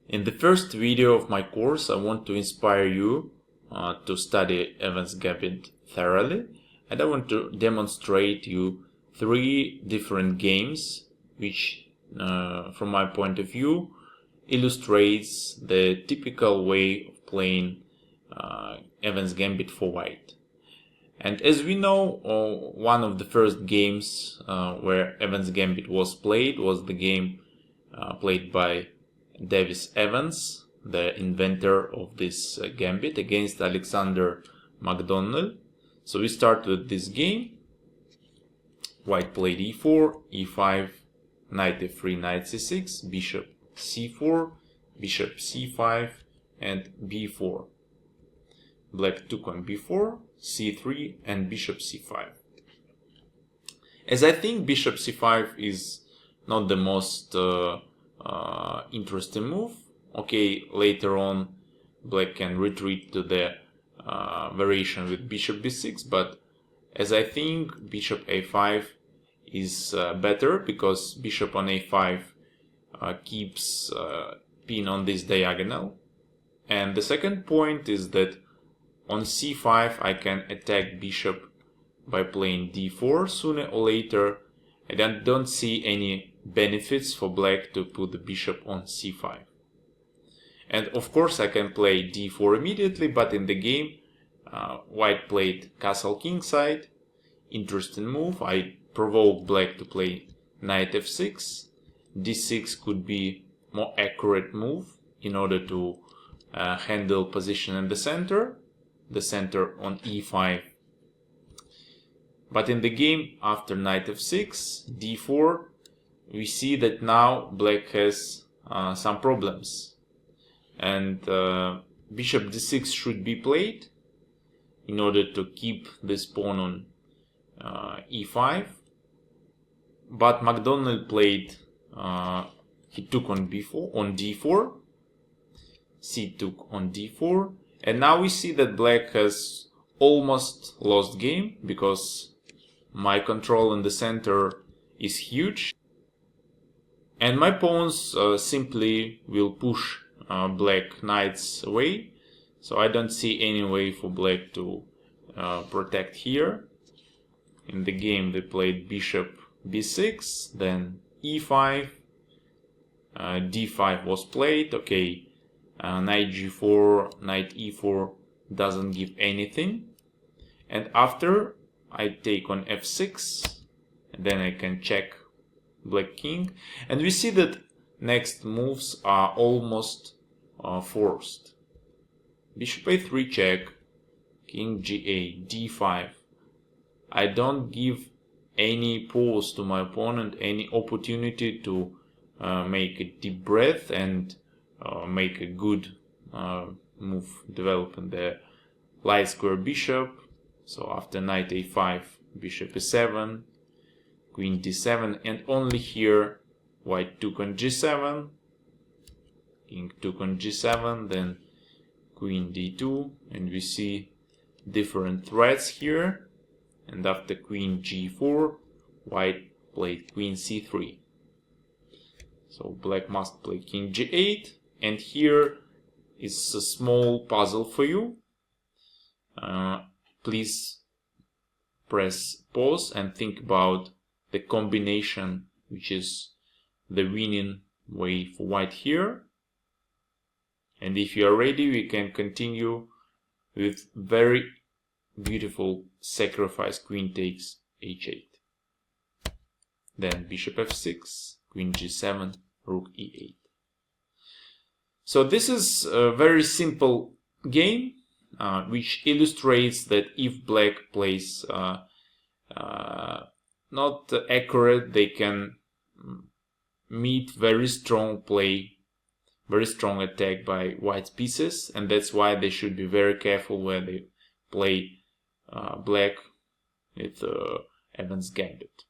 In the first video of my course, I want to inspire you to study Evans Gambit thoroughly, and I want to demonstrate you 3 different games which, from my point of view, illustrates the typical way of playing Evans Gambit for white. And as we know, one of the first games where Evans Gambit was played was the game played by Davis Evans, the inventor of this gambit, against Alexander McDonald. So we start with this game. White played e4, e5, knight f3, knight c6, bishop c4, bishop c5, and b4. Black took on b4, c3, and bishop c5. As I think bishop c5 is not the most interesting move. Okay, later on black can retreat to the variation with bishop b6, but as I think bishop a5 is better, because bishop on a5 keeps pin on this diagonal. And the second point is that on c5 I can attack bishop by playing d4 sooner or later, and I don't see any benefits for black to put the bishop on c5. And of course I can play d4 immediately, but in the game white played castle kingside. Interesting move. I provoked black to play knight f6. d6 could be more accurate move in order to handle position in the center on e5. But in the game after knight f6, d4, we see that now black has some problems, and bishop d6 should be played in order to keep this pawn on e5. But McDonald played, he took on d4, c took on d4, and now we see that black has almost lost game because my control in the center is huge. And my pawns simply will push black knights away, so I don't see any way for black to protect here. In the game they played bishop b6, then e5, d5 was played. Okay, knight g4, knight e4 doesn't give anything, and after I take on f6, and then I can check black king, and we see that next moves are almost forced. Bishop a3 check, king g8, d5. I don't give any pause to my opponent, any opportunity to make a deep breath and make a good move developing the light square bishop. So after knight a5, bishop e7, queen d7, and only here white took on g7, king took on g7, then queen d2, and we see different threats here. And after queen g4, white played queen c3. So black must play king g8, and here is a small puzzle for you. Please press pause and think about the combination which is the winning way for white here. And if you are ready, we can continue with very beautiful sacrifice. Queen takes h8, then bishop f6, queen g7, rook e8. So this is a very simple game which illustrates that if black plays not accurate, they can meet very strong play, very strong attack by white's pieces, and that's why they should be very careful when they play black with Evans Gambit.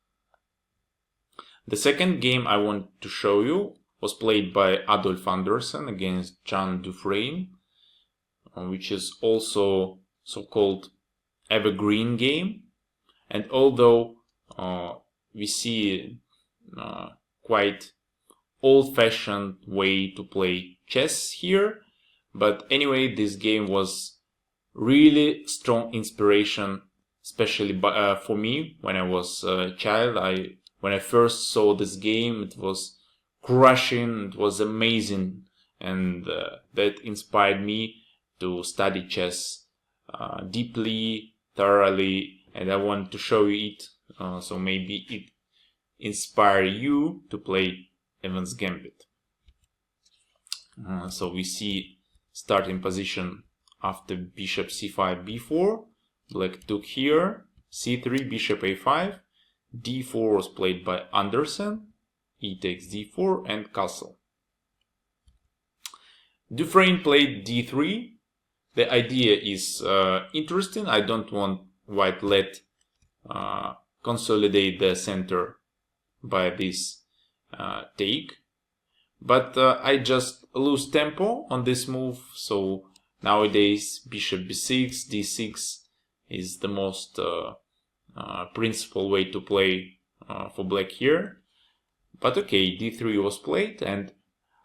The second game I want to show you was played by Adolf Andersen against Jan Dufresne, which is also so-called evergreen game. And although we see quite old-fashioned way to play chess here. But anyway, this game was really strong inspiration, especially for me when I was a child. When I first saw this game, it was crushing, it was amazing, and that inspired me to study chess deeply, thoroughly, and I want to show you it, so maybe it inspire you to play Evans Gambit. So we see starting position after bishop c5, b4. Black took here, c3, bishop a5, d4 was played by Anderson, e takes d4, and castle. Dufresne played d3. The idea is interesting. I don't want white let consolidate the center by this take, but I just lose tempo on this move. So nowadays bishop b6, d6 is the most principal way to play for black here. But okay, d3 was played, and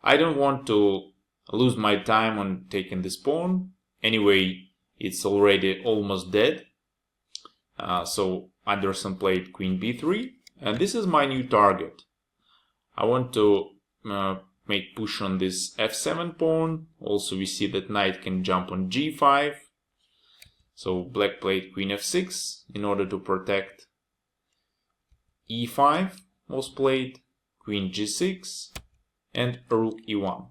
I don't want to lose my time on taking this pawn. Anyway, it's already almost dead. So Anderson played queen b3, and this is my new target. I want to make push on this f7 pawn. Also, we see that knight can jump on g5. So black played queen f6 in order to protect. e5 was played, queen g6, and rook e1.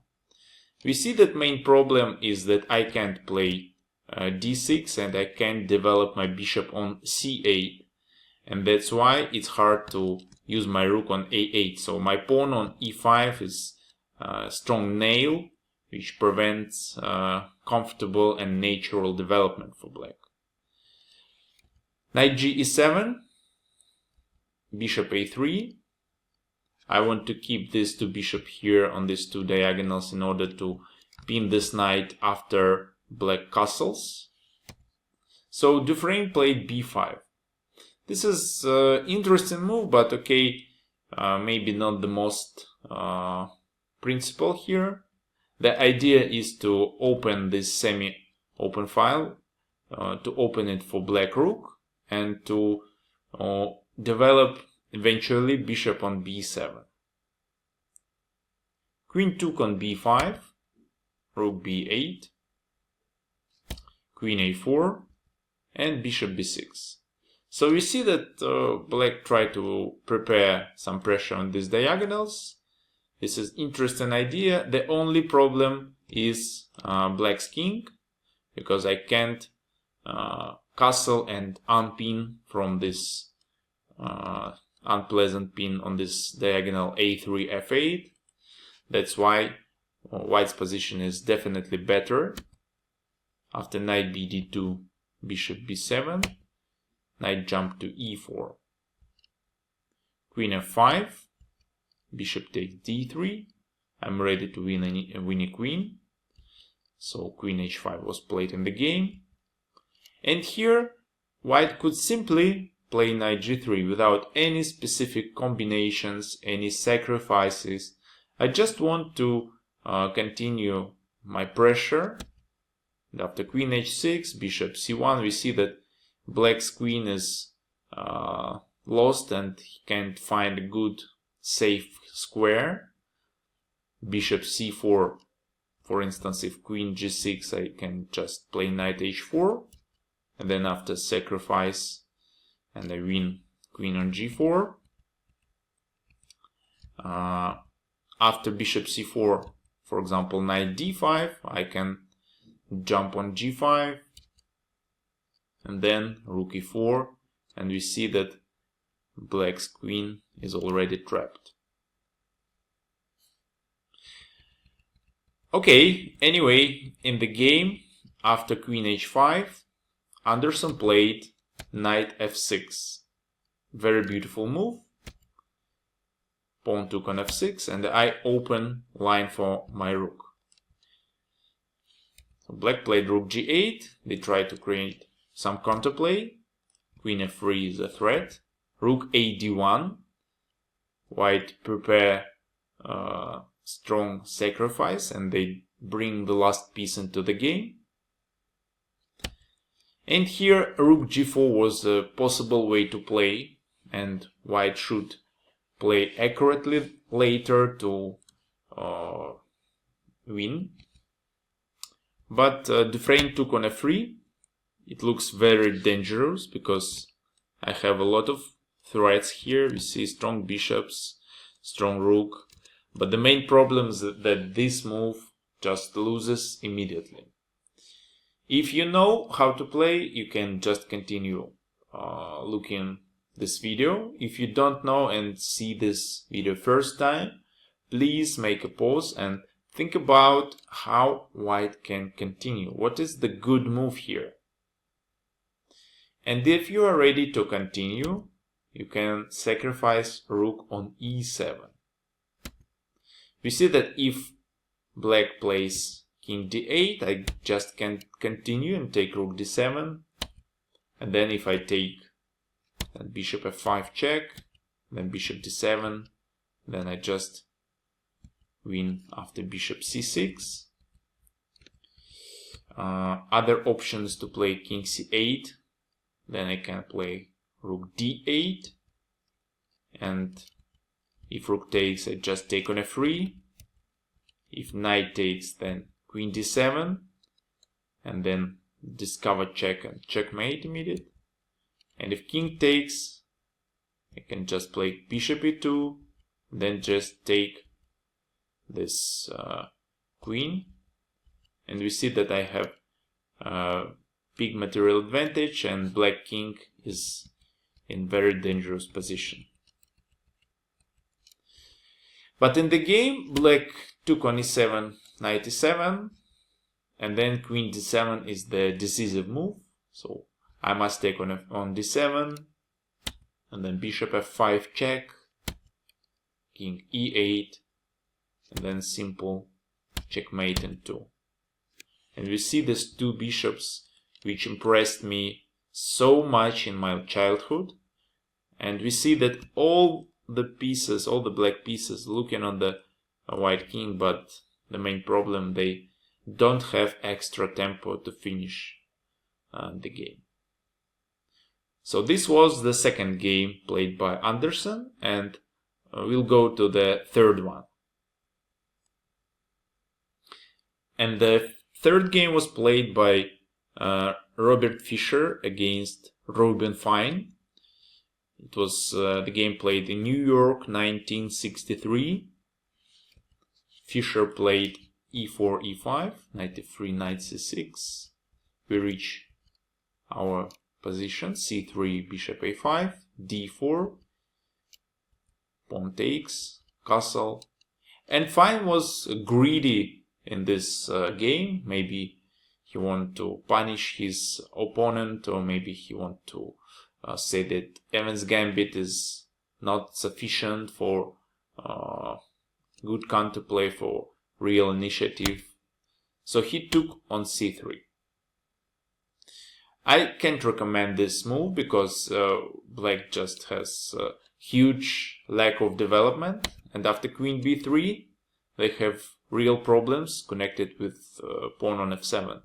We see that main problem is that I can't play d6 and I can't develop my bishop on c8, and that's why it's hard to use my rook on a8. So my pawn on e5 is a strong nail which prevents comfortable and natural development for black. Knight g7, bishop a3. I want to keep these two bishops here on these two diagonals in order to pin this knight after black castles. So Dufresne played b5. This is an interesting move, but okay, maybe not the most principal here. The idea is to open this semi-open file, to open it for black rook, and to develop eventually bishop on b7. Queen took on b5, rook b8, queen a4, and bishop b6. So we see that black tried to prepare some pressure on these diagonals. This is interesting idea. The only problem is black's king, because I can't castle and unpin from this unpleasant pin on this diagonal a3 f8. That's why white's position is definitely better. After knight bd2, bishop b7, knight jump to e4, queen f5, bishop takes d3. I'm ready to win a queen. So queen h5 was played in the game. And here white could simply play knight g3 without any specific combinations, any sacrifices. I just want to continue my pressure. And after queen h6, bishop c1, we see that black's queen is lost and he can't find a good safe square. Bishop c4, for instance, if queen g6, I can just play knight h4, and then after sacrifice, and I win queen on g4. After bishop c4, for example, knight d5, I can jump on g5, and then rook e4, and we see that black's queen is already trapped. Okay, anyway, in the game, after queen h5, Anderson played knight f6. Very beautiful move. Pawn took on f6, and I open line for my rook. So black played rook g8. They tried to create some counterplay. Queen f3 is a threat. Rook a d1. White prepare strong sacrifice, and they bring the last piece into the game. And here rook g4 was a possible way to play, and white should play accurately later to win. But Dufresne took on f3. It looks very dangerous because I have a lot of threats here. You see strong bishops, strong rook. But the main problem is that this move just loses immediately. If you know how to play, you can just continue looking this video. If you don't know and see this video first time, please make a pause and think about how white can continue. What is the good move here? And if you are ready to continue, you can sacrifice rook on e7. We see that if black plays king d8, I just can continue and take rook d7. And then if I take bishop f5 check, then bishop d7, then I just win after bishop c6. Other options to play king c8, then I can play rook d8, and if rook takes, I just take on f3. If knight takes, then queen d7, and then discover check and checkmate immediate. And if king takes, I can just play bishop e2, then just take this queen, and we see that I have big material advantage, and black king is in very dangerous position. But in the game, black took on e7, knight e7, and then queen d7 is the decisive move. So I must take on d7, and then bishop f5 check, king e8, and then simple checkmate in 2. And we see these two bishops which impressed me so much in my childhood. And we see that all the pieces, all the black pieces looking on the white king, but the main problem, they don't have extra tempo to finish the game. So this was the second game played by Anderson, and we'll go to the third one. And the third game was played by Robert Fischer against Reuben Fine. It was the game played in New York, 1963. Fischer played e4, e5, knight f3, knight c6. We reach our position, c3, bishop a5, d4, pawn takes, castle. And Fine was greedy in this game. Maybe he wanted to punish his opponent, or maybe he wanted to say that Evans Gambit is not sufficient for good counterplay, for real initiative. So he took on c3. I can't recommend this move because black just has a huge lack of development, and after queen b3 they have real problems connected with pawn on f7.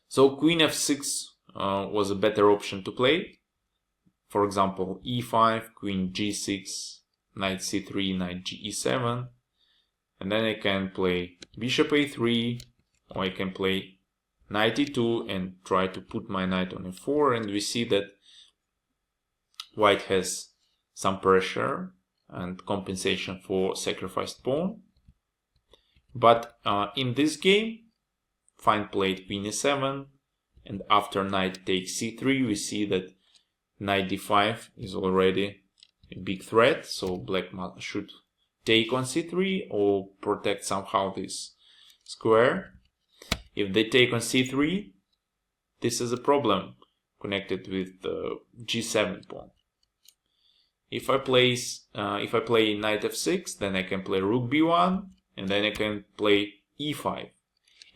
So queen f6 was a better option to play. For example, e5, queen g6, knight c3, knight ge7, and then I can play bishop a3, or I can play knight e2 and try to put my knight on e4, and we see that white has some pressure and compensation for sacrificed pawn. But in this game, Fine played queen e7, and after knight takes c3, we see that knight d5 is already a big threat, so black should take on c3 or protect somehow this square. If they take on c3, this is a problem connected with the g7 pawn. If I play knight f6, then I can play rook b1, and then I can play e5.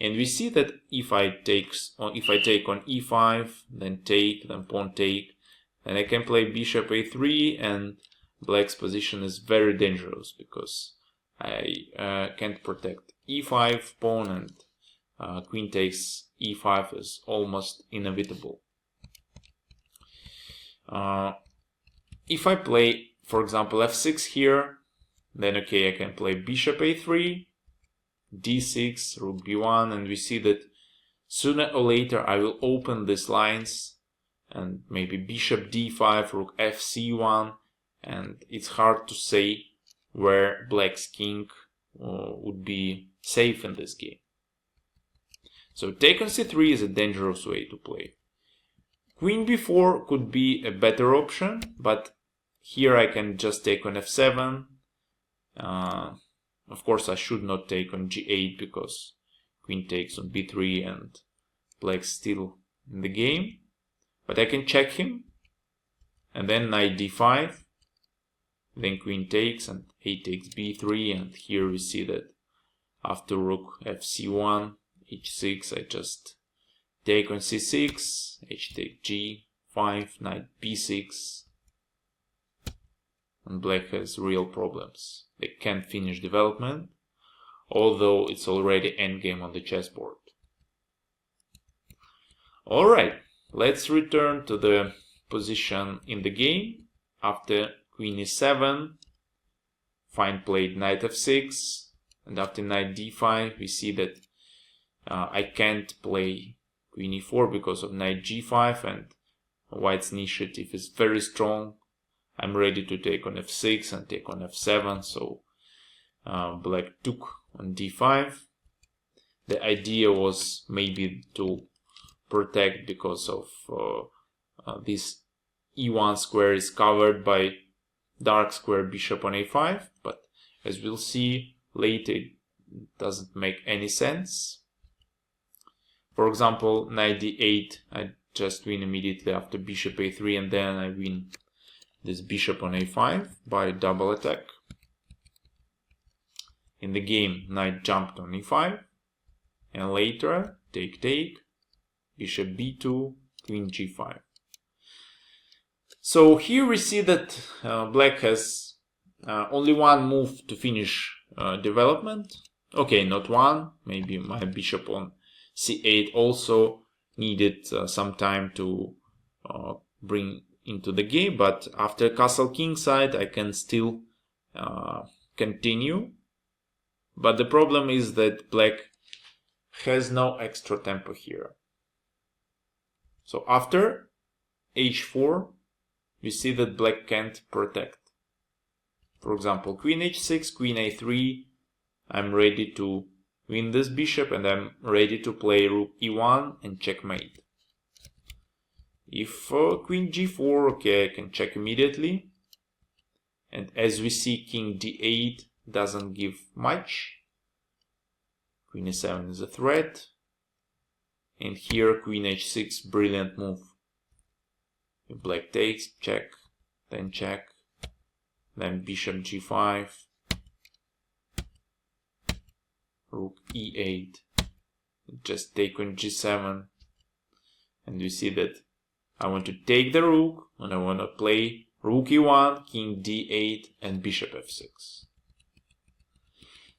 And we see that if I take on e5, then take, then pawn take, then I can play bishop a3, and black's position is very dangerous because I can't protect e5 pawn, and queen takes e5 is almost inevitable. If I play, for example, f6 here, then okay, I can play bishop a3, d6, rook b1, and we see that sooner or later I will open these lines, and maybe bishop d5, rook fc1, and it's hard to say where black's king would be safe in this game. So take on c3 is a dangerous way to play. Queen b4 could be a better option, but here I can just take on f7. Of course, I should not take on g8 because queen takes on b3 and black's still in the game. But I can check him, and then knight d5, then queen takes and a takes b3, and here we see that after rook fc1, h6, I just take on c6, h take g5, knight b6, and black has real problems. They can't finish development, although it's already endgame on the chessboard. Alright, let's return to the position in the game. After queen e7, fine played knight f6, and after knight d5 we see that I can't play queen e4 because of knight g5, and white's initiative is very strong. I'm ready to take on f6 and take on f7, so black took on d5. The idea was maybe to protect because of this e1 square is covered by dark square bishop on a5, but as we'll see later, it doesn't make any sense. For example, knight d8, I just win immediately after bishop a3, and then I win this bishop on a5 by double attack. In the game, knight jumped on e5, and later, take, bishop b2, queen g5. So here we see that black has only one move to finish development. Okay, not one, maybe my bishop on c8 also needed some time to bring into the game, but after castle king side I can still continue. But the problem is that black has no extra tempo here. So after h4 we see that black can't protect. For example, queen h6, queen a3, I'm ready to win this bishop, and I'm ready to play rook e1 and checkmate. If queen g4, okay, I can check immediately. And as we see, king d8 doesn't give much. Queen e7 is a threat. And here queen h6, brilliant move. If black takes, check, then bishop g5, rook e8, just take on g7, and we see that I want to take the rook, and I want to play rook e1, king d8, and bishop f6.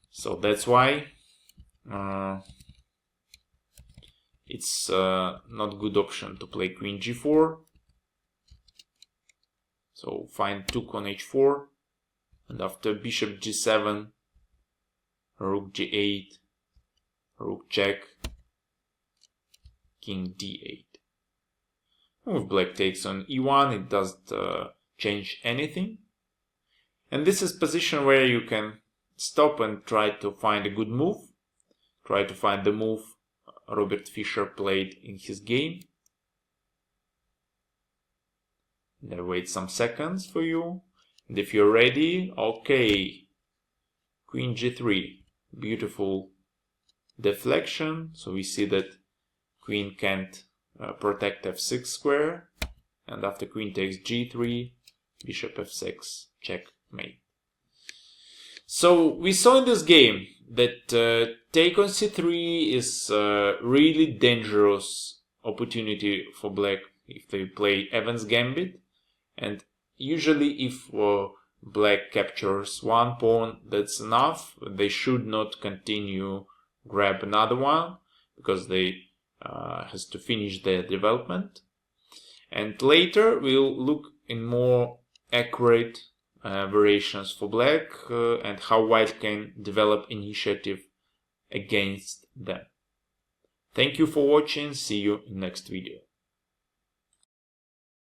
So that's why it's not good option to play queen g4. So fine took on h4, and after bishop g7, rook g8, rook check, king d8. If black takes on e1, it doesn't change anything. And this is position where you can stop and try to find a good move. Try to find the move Robert Fischer played in his game. And I wait some seconds for you. And if you're ready, okay, queen g3, beautiful deflection. So we see that queen can't protect f6 square, and after queen takes g3, bishop f6, checkmate. So we saw in this game that take on c3 is a really dangerous opportunity for black if they play Evans Gambit, and usually if black captures one pawn, that's enough. They should not continue grab another one because they has to finish their development. And later we'll look in more accurate variations for black and how white can develop initiative against them. Thank you for watching. See you in next video.